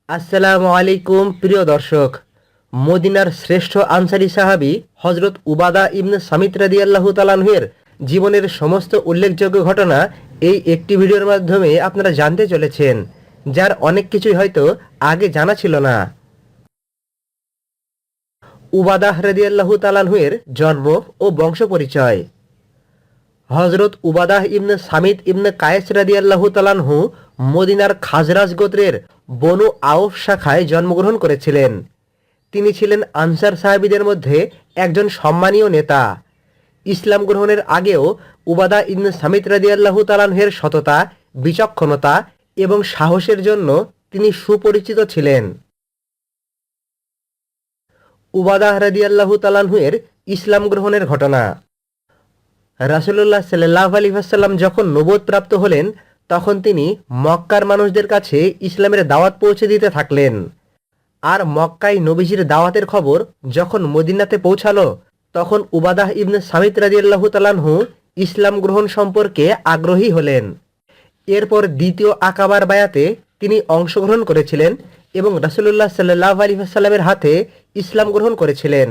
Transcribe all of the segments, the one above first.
আসসালামু আলাইকুম প্রিয় দর্শক। মদিনার শ্রেষ্ঠ আনসারী সাহাবী হজরত উবাদা ইবনে সামিত রাদিয়াল্লাহু তাআলা আনহুর জীবনের সমস্ত উল্লেখযোগ্য ঘটনা এই একটি ভিডিওর মাধ্যমে আপনারা জানতে চলেছেন, যার অনেক কিছুই হয়তো আগে জানা ছিল না। উবাদাহ রাদিয়াল্লাহু তাআলা আনহুর জন্ম ও বংশ পরিচয়। হজরত উবাদাহ ইবনে সামিত ইবনে কায়েস রাদিয়াল্লাহু তাআলা আনহু মদিনার খাজরাজ গোত্রের বনু আউফ শাখায় জন্মগ্রহণ করেছিলেন। তিনি ছিলেন আনসার সাহাবীদের মধ্যে একজন সম্মানীয় নেতা। ইসলাম গ্রহণের আগেও উবাদা ইবনে সামিত রাদিয়াল্লাহু তাআলা আনহুর সততা, বিচক্ষণতা এবং সাহসের জন্য তিনি সুপরিচিত ছিলেন। উবাদাহ রাদিয়াল্লাহু তাআলা আনহুর ইসলাম গ্রহণের ঘটনা। রাসূলুল্লাহ সাল্লাল্লাহু আলাইহি ওয়াসাল্লাম যখন নবুয়ত প্রাপ্ত হলেন, তখন তিনি মক্কার মানুষদের কাছে ইসলামের দাওয়াত পৌঁছে দিতে থাকলেন। আর মক্কায় নবীজির দাওয়াতের খবর যখন মদিনাতে পৌঁছালো, তখন উবাদাহ ইবনে সামিত রাদিয়াল্লাহু তাআলা আনহু ইসলাম গ্রহণ সম্পর্কে আগ্রহী হলেন। এরপর দ্বিতীয় আকাবার বায়াতে তিনি অংশগ্রহণ করেছিলেন এবং রাসূলুল্লাহ সাল্লাল্লাহু আলাইহি ওয়াসাল্লামের হাতে ইসলাম গ্রহণ করেছিলেন।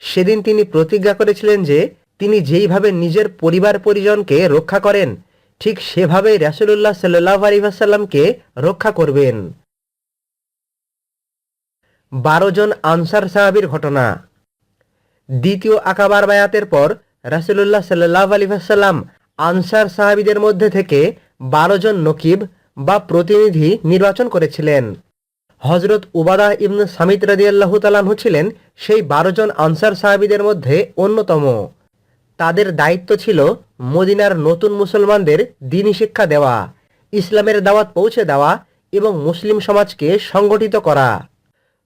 সেদিন তিনি প্রতিজ্ঞা করেছিলেন যে তিনি যেইভাবে নিজের পরিবার পরিজনকে রক্ষা করেন, ঠিক সেভাবেই রাসূলুল্লাহ সাল্লাল্লাহু আলাইহি ওয়াসাল্লামকে রক্ষা করবেন। 12 জন আনসার সাহাবীর ঘটনা। দ্বিতীয় আকাবার বায়াতের পর রাসূলুল্লাহ সাল্লাল্লাহু আলাইহি ওয়াসাল্লাম আনসার সাহাবীদের মধ্যে থেকে 12 জন নকিব বা প্রতিনিধি নির্বাচন করেছিলেন। হযরত উবাদাহ ইবনে সামিত রাদিয়াল্লাহু তাআলা আনহু ছিলেন সেই 12 জন আনসার সাহাবীদের মধ্যে অন্যতম। তাদের দায়িত্ব ছিল মদিনার নতুন মুসলমানদের দ্বীনি শিক্ষা দেওয়া, ইসলামের দাওয়াত পৌঁছে দেওয়া এবং মুসলিম সমাজকে সংগঠিত করা।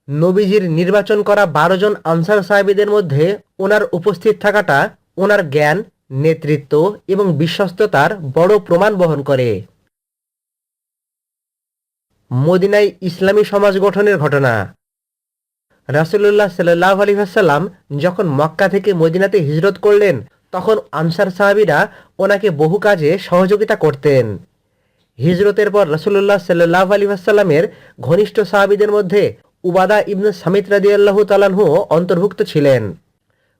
নবীজির নির্বাচন করা 12 জন আনসার সাহাবীদের মধ্যে ওনার উপস্থিত থাকাটা ওনার জ্ঞান, নেতৃত্ব এবং বিশ্বস্ততার বড় প্রমাণ বহন করে। মদিনায় ইসলামী সমাজ গঠনের ঘটনা। রাসূলুল্লাহ সাল্লাল্লাহু আলাইহি ওয়াসাল্লাম যখন মক্কা থেকে মদিনাতে হিজরত করলেন, তখন আনসার সাহাবীরা ওনাকে বহু কাজে সহযোগিতা করতেন। হিজরতের পর রাসূলুল্লাহ সাল্লাল্লাহু আলাইহি ওয়াসাল্লামের ঘনিষ্ঠ সাহাবীদের মধ্যে উবাদা ইবনে সামিত রাদিয়াল্লাহু তাআলা আনহু অন্তর্ভুক্ত ছিলেন।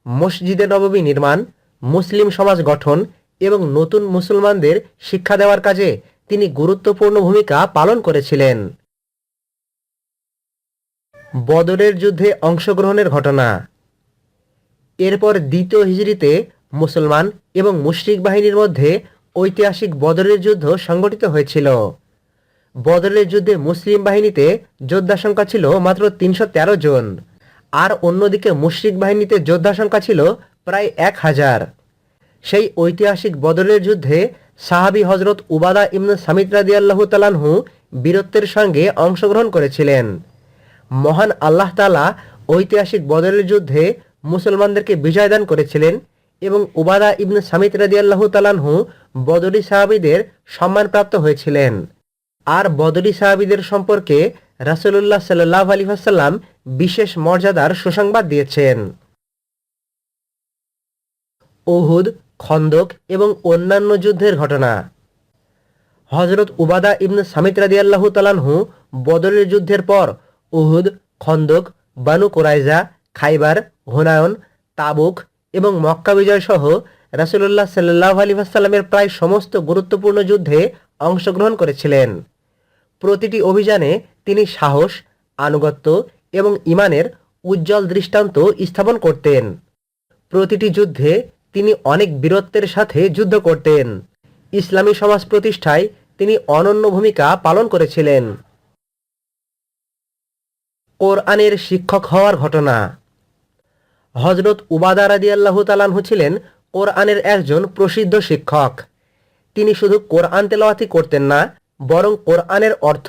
মসজিদে নববী নির্মাণ, মুসলিম সমাজ গঠন এবং নতুন মুসলমানদের শিক্ষা দেওয়ার কাজে তিনি গুরুত্বপূর্ণ ভূমিকা পালন করেছিলেন। বদরের যুদ্ধে অংশগ্রহণের ঘটনা। এরপর দ্বিতীয় হিজরিতে মুসলমান এবং মুশরিক বাহিনীর মধ্যে ঐতিহাসিক বদরের যুদ্ধ সংঘটিত হয়েছিল। বদরের যুদ্ধে মুসলিম বাহিনীতে যোদ্ধা সংখ্যা ছিল মাত্র 313 জন, আর অন্যদিকে মুশরিক বাহিনীতে যোদ্ধা সংখ্যা ছিল প্রায় 1000। সেই ঐতিহাসিক বদরের যুদ্ধে সাহাবী হজরত উবাদা ইবনে সামিত রাদিয়াল্লাহু তাআলা আনহু বীরত্বের সঙ্গে অংশগ্রহণ করেছিলেন। মহান আল্লাহ তাআলা ঐতিহাসিক বদরের যুদ্ধে মুসলমানদেরকে বিজয় দান করেছিলেন এবং উবাদা ইবনে সামিত রাদিয়াল্লাহু তাআলা আনহু বদরী সাহাবীদের সম্মানপ্রাপ্ত হয়েছিলেন। আর বদরী সাহাবীদের সম্পর্কে রাসূলুল্লাহ সাল্লাল্লাহু আলাইহি ওয়াসাল্লাম বিশেষ মর্যাদার সুসংবাদ দিয়েছেন। উহুদ, খন্দক এবং অন্যান্য যুদ্ধের ঘটনা। হযরত উবাদা ইবনে সামিত রাদিয়াল্লাহু তাআলা আনহু বদরের যুদ্ধের পর উহুদ, খন্দক, বানু কুরাইজা, খাইবার, হুনায়ন, তাবুক এবং মক্কা বিজয় সহ রাসূলুল্লাহ সাল্লাল্লাহু আলাইহি ওয়াসাল্লামের প্রায় সমস্ত গুরুত্বপূর্ণ যুদ্ধে অংশগ্রহণ করেছিলেন। প্রতিটি অভিযানে তিনি সাহস, আনুগত্য এবং ঈমানের উজ্জ্বল দৃষ্টান্ত স্থাপন করতেন। প্রতিটি যুদ্ধে তিনি অনেক বীরত্বের সাথে যুদ্ধ করতেন। ইসলামী সমাজ প্রতিষ্ঠায় তিনি অনন্য ভূমিকা পালন করেছিলেন। কোরআনের শিক্ষক হওয়ার ঘটনা। হযরত উবাদা রাদিয়াল্লাহু তাআলা আনহু ছিলেন কোরআনের একজন প্রসিদ্ধ শিক্ষক। তিনি শুধু কোরআন তেলাওয়াতই করতেন না, বরং কোরআনের অর্থ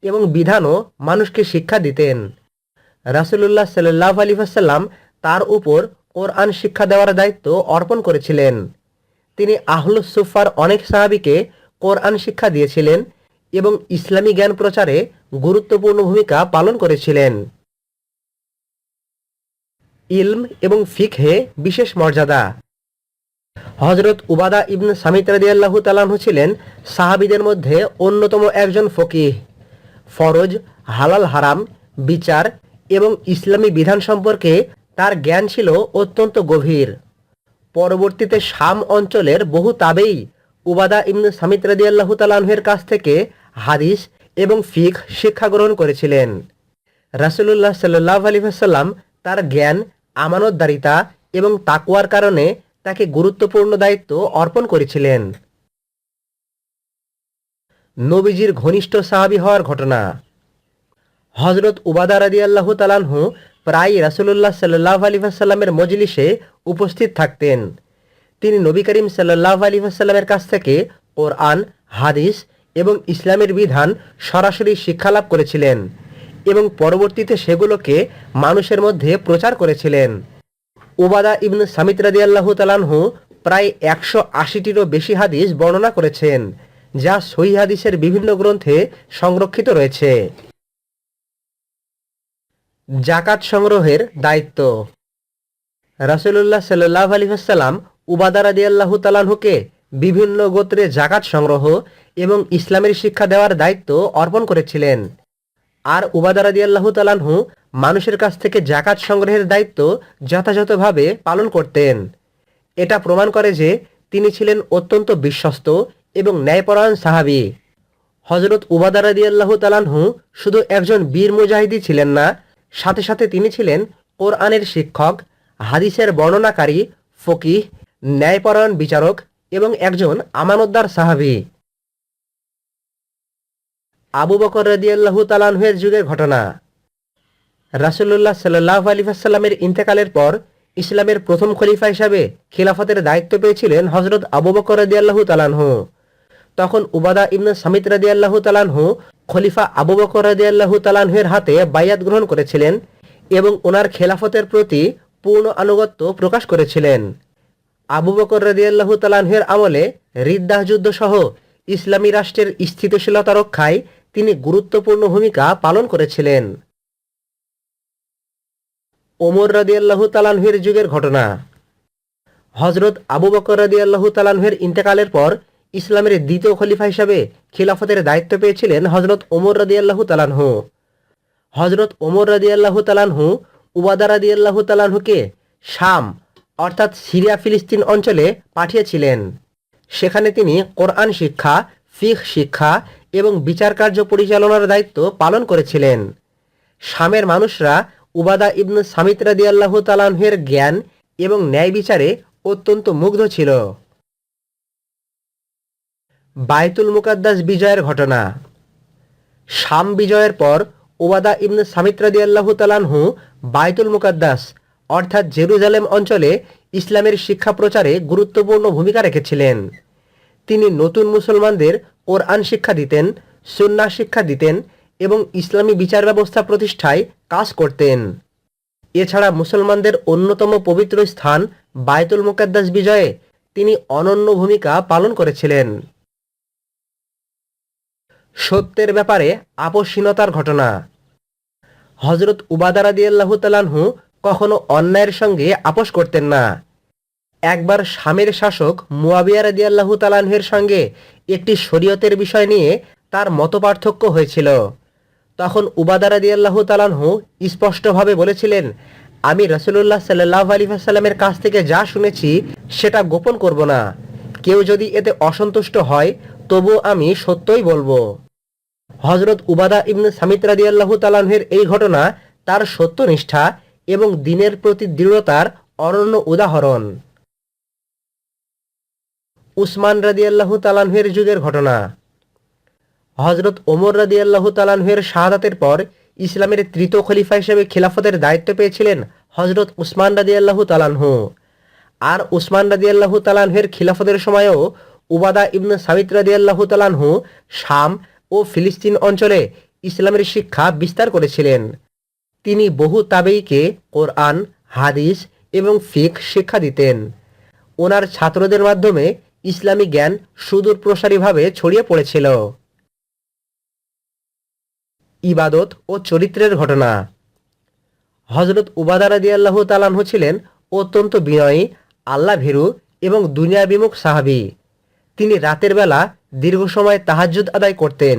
এবং বিধানও মানুষকে শিক্ষা দিতেন। রাসূলুল্লাহ সাল্লাল্লাহু আলাইহি ওয়াসাল্লাম তার উপর কোরআন শিক্ষা দেওয়ার দায়িত্ব অর্পণ করেছিলেন। তিনি আহলুস সুফার অনেক সাহাবীকে কোরআন শিক্ষা দিয়েছিলেন এবং ইসলামী জ্ঞান প্রচারে গুরুত্বপূর্ণ ভূমিকা পালন করেছিলেন। ইলম এবং ফিকহে বিশেষ মর্যাদা। হযরত উবাদা ইবনে সামিত রাদিয়াল্লাহু তাআলা আনহু ছিলেন সাহাবীদের মধ্যে অন্যতম একজন ফকিহ। ফরজ, হালাল হারাম, বিচার এবং ইসলামী বিধান সম্পর্কে তার জ্ঞান ছিল অত্যন্ত গভীর। পরবর্তীতে শাম অঞ্চলের বহু তাবেঈ উবাদা ইবনে সামিত রাদিয়াল্লাহু তাআলা আনহুর কাছ থেকে হাদিস এবং ফিকহ শিক্ষা গ্রহণ করেছিলেন। রাসূলুল্লাহ সাল্লাল্লাহু আলাইহি ওয়াসাল্লাম তার জ্ঞান, আমানতদারিতা এবং তাকওয়ার কারণে তাকে গুরুত্বপূর্ণ দায়িত্ব অর্পণ করেছিলেন। নবীজির ঘনিষ্ঠ সাহাবী হওয়ার ঘটনা। হযরত উবাদা রাদিয়াল্লাহু তাআলা আনহু প্রায় রাসূলুল্লাহ সাল্লাল্লাহু আলাইহি ওয়াসাল্লামের মজলিসে উপস্থিত থাকতেন। তিনি নবী করিম সাল্লাল্লাহু আলাইহি ওয়াসাল্লামের কাছ থেকে কোরআন, হাদিস এবং ইসলামের বিধান সরাসরি শিক্ষালাভ করেছিলেন এবং পরবর্তীতে সেগুলোকে মানুষের মধ্যে প্রচার করেছিলেন। উবাদা ইবনে সামিত রাদিয়াল্লাহু তাআলা আনহু প্রায় 180টিরও বেশি হাদিস বর্ণনা করেছেন, যা সহিহ হাদিসের বিভিন্ন গ্রন্থে সংরক্ষিত রয়েছে। জাকাত সংগ্রহের দায়িত্ব। রাসূলুল্লাহ সাল্লাল্লাহু আলাইহি ওয়াসাল্লাম উবাদা রাদিয়াল্লাহু তাআলা আনহুকে বিভিন্ন গোত্রে জাকাত সংগ্রহ এবং ইসলামের শিক্ষা দেওয়ার দায়িত্ব অর্পণ করেছিলেন। আর উবাদা রাদিয়াল্লাহু তাআলা আনহু মানুষের কাছ থেকে জাকাত সংগ্রহের দায়িত্ব যথাযথভাবে পালন করতেন। এটা প্রমাণ করে যে তিনি ছিলেন অত্যন্ত বিশ্বস্ত এবং ন্যায়পরায়ণ সাহাবী। হযরত উবাদা রাদিয়াল্লাহু তাআলা আনহু শুধু একজন বীর মুজাহিদই ছিলেন না, সাথে সাথে তিনি ছিলেন কোরআনের শিক্ষক, হাদিসের বর্ণনাকারী, ফকিহ, ন্যায়পরায়ণ বিচারক এবং একজন আমানতদার সাহাবী। আবু বকর রাদিয়াল্লাহু তাআলা আনহুর যুগের ঘটনা। রাসূলুল্লাহ সাল্লাল্লাহু আলাইহি ওয়াসাল্লামের ইন্তেকালের পর ইসলামের প্রথম খলিফা হিসাবে খিলাফতের দায়িত্ব পেয়েছিলেন হযরত আবু বকর রাদিয়াল্লাহু তাআলা আনহু। তখন উবাদা ইবনে সামিত রাদিয়াল্লাহু তাআলা আনহু খলিফা আবু বকর রাদিয়াল্লাহু তাআলা আনহুর হাতে বাইয়াত গ্রহণ করেছিলেন এবং ওনার খেলাফতের প্রতি পূর্ণ আনুগত্য প্রকাশ করেছিলেন। আবু বকর রাদিয়াল্লাহু তাআলা আনহুর আমলে রিদ্দাহ যুদ্ধ সহ ইসলামী রাষ্ট্রের স্থিতিশীলতা রক্ষায় তিনি গুরুত্বপূর্ণ ভূমিকা পালন করেছিলেন। ওমর রাদিয়াল্লাহু তাআলা আনহুর যুগের ঘটনা। হযরত আবু বকর রাদিয়াল্লাহু তাআলা আনহুর ইন্তেকালের পর ইসলামের দ্বিতীয় খলিফা হিসাবে খিলাফতের দায়িত্ব পেয়েছিলেন হযরত ওমর রাদিয়াল্লাহু তাআলা আনহু। হযরত ওমর রাদিয়াল্লাহু তাআলা আনহু উবাদা রাদিয়াল্লাহু তাআলা আনহুকে শাম অর্থাৎ সিরিয়া ফিলিস্তিন অঞ্চলে পাঠিয়েছিলেন। সেখানে তিনি কোরআন শিক্ষা, ফিকহ শিক্ষা এবং বিচার কার্য পরিচালনার দায়িত্ব পালন করেছিলেন। শামের মানুষরা উবাদা ইবনে সামিত রাদিয়াল্লাহু তাআলা আনহুর জ্ঞান এবং ন্যায় বিচারে অত্যন্ত মুগ্ধ ছিল। বায়তুল মুকাদ্দাস বিজয়ের ঘটনা। শাম বিজয়ের পর উবাদা ইবনে সামিত রাদিয়াল্লাহু তাআলা আনহু বায়তুল মুকাদ্দাস অর্থাৎ জেরুজালেম অঞ্চলে ইসলামের শিক্ষা প্রচারে গুরুত্বপূর্ণ ভূমিকা রেখেছিলেন। তিনি নতুন মুসলমানদের কোরআন শিক্ষা দিতেন, সুন্নাহ শিক্ষা দিতেন এবং ইসলামী বিচার ব্যবস্থা প্রতিষ্ঠায় কাজ করতেন। এছাড়া মুসলমানদের অন্যতম পবিত্র স্থান বায়তুল মুকাদ্দাস বিজয়ে তিনি অনন্য ভূমিকা পালন করেছিলেন। সত্যের ব্যাপারে আপোষহীনতার ঘটনা। হযরত উবাদা রাদিয়াল্লাহু তাআলা আনহু কখনো অন্যায়ের সঙ্গে আপোষ করতেন না। একবার শামের শাসক মুয়াবিয়া রাদিয়াল্লাহু তাআলা আনহুর সঙ্গে একটি শরীয়তের বিষয় নিয়ে তার মতপার্থক্য হয়েছিল। তখন উবাদা রাদিয়াল্লাহু তাআলা আনহু স্পষ্টভাবে বলেছিলেন, আমি রাসূলুল্লাহ সাল্লাল্লাহু আলাইহি ওয়াসাল্লামের কাছ থেকে যা শুনেছি সেটা গোপন করব না। কেউ যদি এতে অসন্তুষ্ট হয় তবু আমি সত্যই বলবো। হযরত উবাদা ইবনে সামিত রাদিয়াল্লাহু তাআলা আনহুর এই ঘটনা তার সত্যনিষ্ঠা এবং দ্বীনের প্রতি দৃঢ়তার অনন্য উদাহরণ। উসমান রাদিয়াল্লাহু তাআলা আনহুর যুগের ঘটনা। হযরত ওমর রাদিয়াল্লাহু তাআলা আনহুর শাহাদাতের পর ইসলামের তৃতীয় খলিফা হিসেবে খিলাফতের দায়িত্ব পেয়েছিলেন হযরত উসমান রাদিয়াল্লাহু তাআলা আনহু। আর উসমান রাদিয়াল্লাহু তাআলা আনহুর খিলাফতের সময়ও উবাদা ইবনে সামিত রাদিয়াল্লাহু তাআলা আনহু শাম ও ফিলিস্তিন অঞ্চলে ইসলামের শিক্ষা বিস্তার করেছিলেন। তিনি বহু তাবেঈকে কোরআন, হাদিস এবং ফিকহ শিক্ষা দিতেন। ওনার ছাত্রদের মাধ্যমে ইসলামী জ্ঞান সুদূর প্রসারীভাবে ছড়িয়ে পড়েছিল। ইবাদত ও চরিত্রের ঘটনা। হযরত উবাদা রাদিয়াল্লাহু তাআলা আনহু ছিলেন অত্যন্ত বিনয়ী, আল্লাহভীরু এবং দুনিয়া বিমুখ সাহাবী। তিনি রাতের বেলা দীর্ঘ সময় তাহাজ্জুদ আদায় করতেন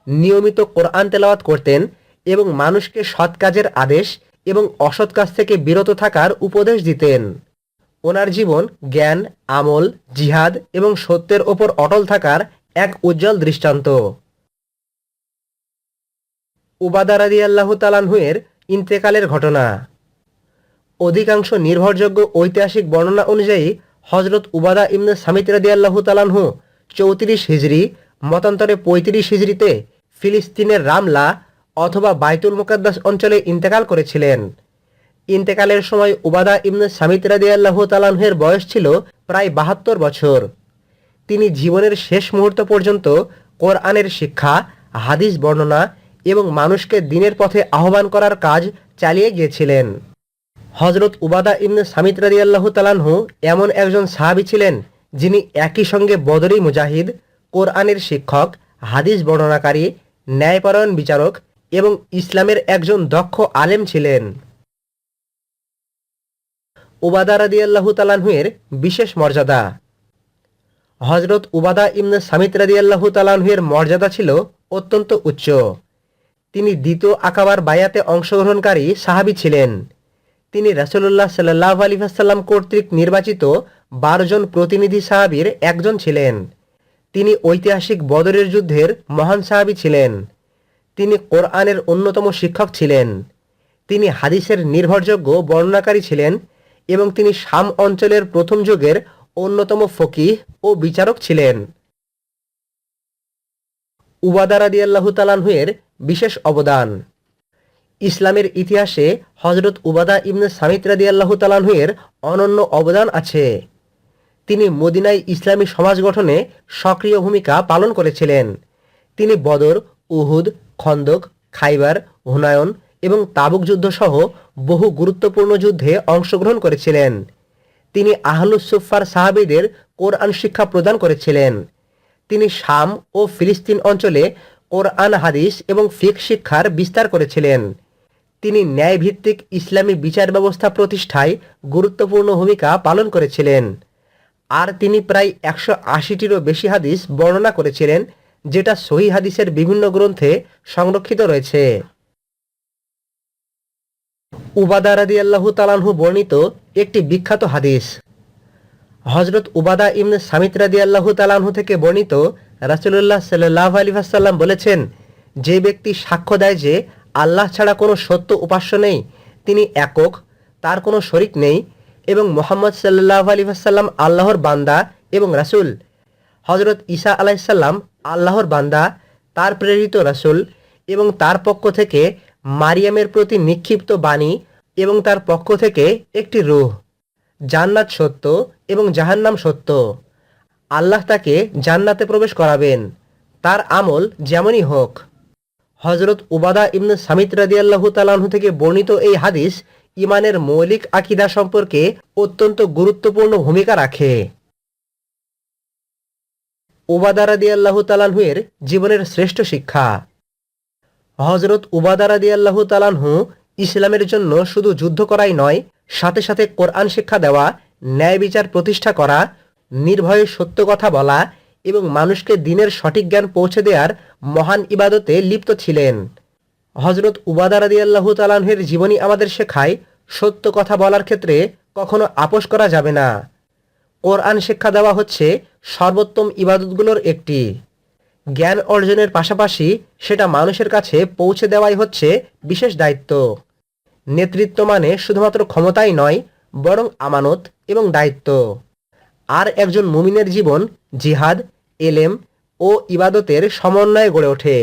নিয়মিত কোরআন তেলাওয়াত করতেন এবং মানুষকে সৎ কাজের আদেশ এবং অসৎ কাজ থেকে বিরত থাকার উপদেশ দিতেন। ওনার জীবন জ্ঞান, আমল, জিহাদ এবং সত্যের ওপর অটল থাকার এক উজ্জ্বল দৃষ্টান্ত। উবাদা রাদিয়াল্লাহু তাআলা আনহু এর ইন্তেকালের ঘটনা। অধিকাংশ নির্ভরযোগ্য ঐতিহাসিক বর্ণনা অনুযায়ী হযরত উবাদা ইবনে সামিত রাদিয়াল্লাহু তাআলা আনহু 34 হিজরি, মতান্তরে 35 হিজরিতে ফিলিস্তিনের রামলা অথবা বাইতুল মুকাদ্দাস অঞ্চলে ইন্তেকাল করেছিলেন। ইন্তেকালের সময় উবাদা ইবনে সামিত রাদিয়াল্লাহু তাআলা আনহু এর বয়স ছিল প্রায় 72 বছর। তিনি জীবনের শেষ মুহূর্ত পর্যন্ত কোরআনের শিক্ষা, হাদিস বর্ণনা এবং মানুষকে দ্বীনের পথে আহ্বান করার কাজ চালিয়ে গিয়েছিলেন। হযরত উবাদা ইবনে সামিত রাদিয়াল্লাহু তাআলা আনহু এমন একজন সাহাবী ছিলেন যিনি একই সঙ্গে বদরী মুজাহিদ, কোরআনের শিক্ষক, হাদিস বর্ণনাকারী, ন্যায়পরায়ণ বিচারক এবং ইসলামের একজন দক্ষ আলেম ছিলেন। উবাদা রাদিয়াল্লাহু তাআলা আনহু এর বিশেষ মর্যাদা। হযরত উবাদা ইবনে সামিত রাদিয়াল্লাহু তাআলা আনহু এর মর্যাদা ছিল অত্যন্ত উচ্চ। তিনি দ্বিতীয় আকাবার বায়াতে অংশগ্রহণকারী সাহাবী ছিলেন। তিনি রাসূলুল্লাহ সাল্লাল্লাহু আলাইহি ওয়াসাল্লাম কর্তৃক নির্বাচিত 12 জন প্রতিনিধি সাহাবীর একজন ছিলেন। তিনি ঐতিহাসিক বদরের যুদ্ধের মহান সাহাবী ছিলেন। তিনি কোরআনের অন্যতম শিক্ষক ছিলেন। তিনি হাদিসের নির্ভরযোগ্য বর্ণনাকারী ছিলেন এবং তিনি শাম অঞ্চলের প্রথম যুগের অন্যতম ফকিহ ও বিচারক ছিলেন। উবাদা রাদিয়াল্লাহু তাআলা আনহু এর বিশেষ অবদান। ইসলামের ইতিহাসে হযরত উবাদা ইবনে সামিত রাদিয়াল্লাহু তাআলা আনহু এর অনন্য অবদান আছে। তিনি মদিনায় ইসলামী সমাজ গঠনে সক্রিয় ভূমিকা পালন করেছিলেন। তিনি বদর, উহুদ, খন্দক, খাইবার, হুনায়ন এবং তাবুক যুদ্ধ সহ বহু গুরুত্বপূর্ণ যুদ্ধে অংশগ্রহণ করেছিলেন। তিনি আহলুস সুফফার সাহাবীদের কোরআন শিক্ষা প্রদান করেছিলেন। তিনি শাম ও ফিলিস্তিন অঞ্চলে কোরআন, হাদিস এবং ফিকহ শিক্ষার বিস্তার করেছিলেন। তিনি ন্যায়ভিত্তিক ইসলামী বিচার ব্যবস্থা প্রতিষ্ঠায় গুরুত্বপূর্ণ ভূমিকা পালন করেছিলেন। আর তিনি প্রায় 180টিরও বেশি হাদিস বর্ণনা করেছিলেন, যেটা সহিহ হাদিসের বিভিন্ন গ্রন্থে সংরক্ষিত রয়েছে। উবাদা রাদিয়াল্লাহু তাআলা আনহু বর্ণিত একটি বিখ্যাত হাদিস। হযরত উবাদা ইবনে সামিত রাদিয়াল্লাহু তাআলা আনহু থেকে বর্ণিত, রাসূলুল্লাহ সাল্লাল্লাহু আলাইহি ওয়াসাল্লাম বলেছেন, যে ব্যক্তি সাক্ষ্য দেয় যে আল্লাহ ছাড়া কোনো সত্য উপাস্য নেই, তিনি একক, তার কোনো শরিক নেই, এবং মুহাম্মদ সাল্লাল্লাহু আলাইহি ওয়াসাল্লাম আল্লাহর বান্দা এবং রাসূল, হযরত ঈসা আলাইহিস সালাম আল্লাহর বান্দা, তার প্রেরিত রাসূল এবং তার পক্ষ থেকে মারিয়ামের প্রতি নিক্ষিপ্ত বাণী এবং তার পক্ষ থেকে একটি রূহ, জান্নাত সত্য এবং জাহান্নাম সত্য, আল্লাহ তাকে জান্নাতে প্রবেশ করাবেন, তার আমল যেমনই হোক। হযরত উবাদা ইবনে সামিত রাদিয়াল্লাহু তাআলা আনহু থেকে বর্ণিত এই হাদিস ঈমানের মৌলিক আকীদা সম্পর্কে অত্যন্ত গুরুত্বপূর্ণ ভূমিকা রাখে। উবাদা রাদিয়াল্লাহু তাআলা আনহু এর জীবনের শ্রেষ্ঠ শিক্ষা। হযরত উবাদা রাদিয়াল্লাহু তাআলা আনহু ইসলামের জন্য শুধু যুদ্ধ করাই নয়, সাথে সাথে কোরআন শিক্ষা দেওয়া, ন্যায় বিচার প্রতিষ্ঠা করা, নির্ভয়ে সত্য কথা বলা এবং মানুষকে দ্বীনের সঠিক জ্ঞান পৌঁছে দেওয়ার মহান ইবাদতে লিপ্ত ছিলেন। হযরত উবাদা রাদিয়াল্লাহু তাআলা আনহু এর জীবনী আমাদের শেখায়, সত্য কথা বলার ক্ষেত্রে কখনো আপোষ করা যাবে না। কোরআন শিক্ষা দেওয়া হচ্ছে সর্বোত্তম ইবাদতগুলোর একটি। জ্ঞান অর্জনের পাশাপাশি সেটা মানুষের কাছে পৌঁছে দেওয়াই হচ্ছে বিশেষ দায়িত্ব। নেতৃত্ব মানে শুধুমাত্র ক্ষমতাই নয়, বরং আমানত এবং দায়িত্ব। আর একজন মুমিনের জীবন জিহাদ, এলেম ও ইবাদতের সমন্বয়ে গড়ে ওঠে।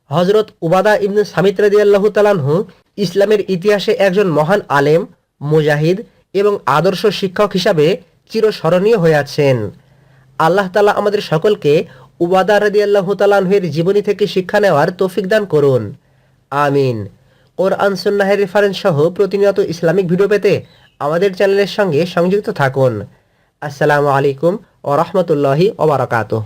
হযরত উবাদা ইবনে সামিত রাদিয়াল্লাহু তাআলা আনহু ইসলামের ইতিহাসে একজন মহান আলেম, মুজাহিদ এবং আদর্শ শিক্ষক হিসাবে চিরস্মরণীয় হয়ে আছেন। আল্লাহ তাআলা আমাদের সকলকে উবাদা রাদিয়াল্লাহু তাআলা আনহু এর জীবনী থেকে শিক্ষা নেওয়ার তৌফিক দান করুন। আমিন। কোরআন সুন্নাহের রেফারেন্স সহ প্রতিনিয়ত ইসলামিক ভিডিও পেতে আমাদের চ্যানেলের সঙ্গে সংযুক্ত থাকুন। আসসালামু আলাইকুম ওয়া রাহমাতুল্লাহি ওয়া বারাকাতুহু।